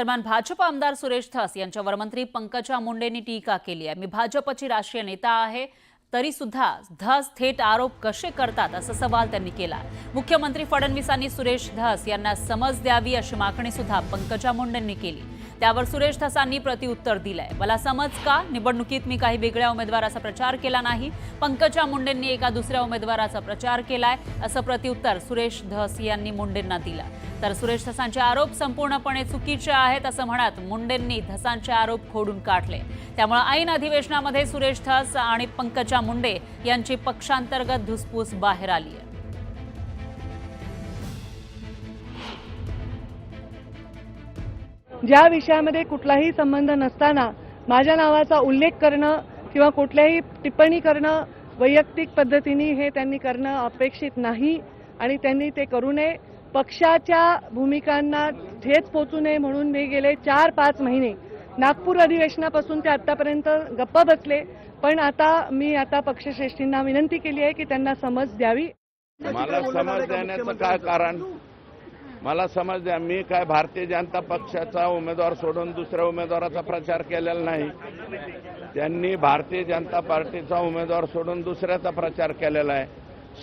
दरम्यान भाजप आमदार सुरेश धस यांच्यावर मंत्री पंकजा मुंडेंनी टीका केली आहे। मी भाजपची राष्ट्रीय नेता आहे तरी सुद्धा धस थेट आरोप कसे करतात असा सवाल त्यांनी केला। मुख्यमंत्री फडणवीसांनी सुरेश धस यांना समज द्यावी अशी मागणी सुद्धा पंकजा मुंडेंनी केली। त्यावर सुरेश धसांनी प्रत्युत्तर दिलंय। मला समज का? निवडणुकीत मी काही वेगळ्या उमेदवाराचा प्रचार केला नाही, पंकजा मुंडेंनी एका दुसऱ्या उमेदवाराचा प्रचार केलाय असं प्रत्युत्तर सुरेश धस यांनी मुंडेंना दिलं। तर सुरेश धसांचे आरोप संपूर्णपणे चुकीचे आहेत असं म्हणत मुंडेंनी धसांचे आरोप खोडून काढले। त्यामुळे ऐन अधिवेशनामध्ये सुरेश धस आणि पंकजा मुंडे यांची पक्षांतर्गत धुसफूस बाहेर आली आहे। ज्या विषयामध्ये कुठलाही संबंध नसताना माझ्या नावाचा उल्लेख करणं किंवा कुठल्याही टिप्पणी करणं वैयक्तिक पद्धतीने हे त्यांनी करणं अपेक्षित नाही आणि त्यांनी ते करू नये। पक्षाच्या भूमिकांना ठेच पोचू नये म्हणून मी गेले 4-5 महिने नागपूर अधिवेशनापासून ते आतापर्यंत गप्प बसले, पण मी आता पक्षश्रेष्ठींना विनंती केली आहे की त्यांना समज द्यावी। मला समज देण्याचं काय कारण? मला समज द्या, मी काय भारतीय जनता पक्षाचा उमेदवार सोडून दुसऱ्या उमेदवाराचा प्रचार केलेला नाही। त्यांनी भारतीय जनता पार्टीचा उमेदवार सोडून दुसऱ्याचा प्रचार केलेला आहे,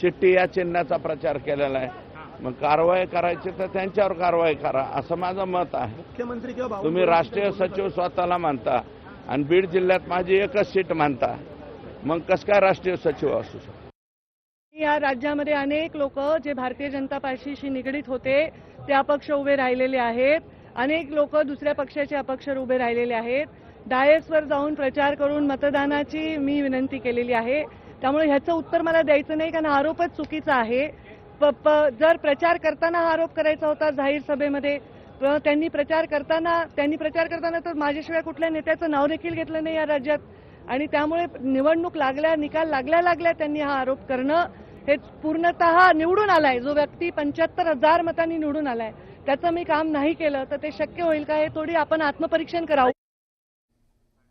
शिट्टी या चिन्हाचा प्रचार केलेला आहे। मग कारवाई करायची तर त्यांच्यावर कारवाई करा असं माझं मत आहे। मुख्यमंत्री किंवा तुम्ही राष्ट्रीय सचिव स्वतःला मानता आणि बीड जिल्ह्यात माझी एकच सीट मानता, मग कसं काय राष्ट्रीय सचिव असू शकतो? या राज्यामध्ये अनेक लोक जे भारतीय जनता पार्टीशी निगडीत होते ते अपक्ष उभे राहिलेले आहेत, अनेक लोक दुसऱ्या पक्षाचे अपक्ष उभे राहिलेले आहेत। डायसवर जाऊन प्रचार करून मतदानाची मी विनंती केलेली आहे। त्यामुळे ह्याचं उत्तर मला द्यायचं नाही, कारण आरोपच चुकीचा आहे। जर प्रचार करताना हा आरोप करायचा होता जाहीर सभेमध्ये, त्यांनी प्रचार करताना तर माझ्याशिवाय कुठल्या नेत्याचं नाव देखील घेतलं नाही या राज्यात, आणि त्यामुळे निवडणूक निकाल लागल्या त्यांनी हा आरोप करणं हे पूर्णतः निवडून आलाय जो व्यक्ती 75,000 मतांनी निवडून आलाय त्याचं मी काम नाही केलं तर ते शक्य होईल का? हे थोडी आपण आत्मपरीक्षण करावं।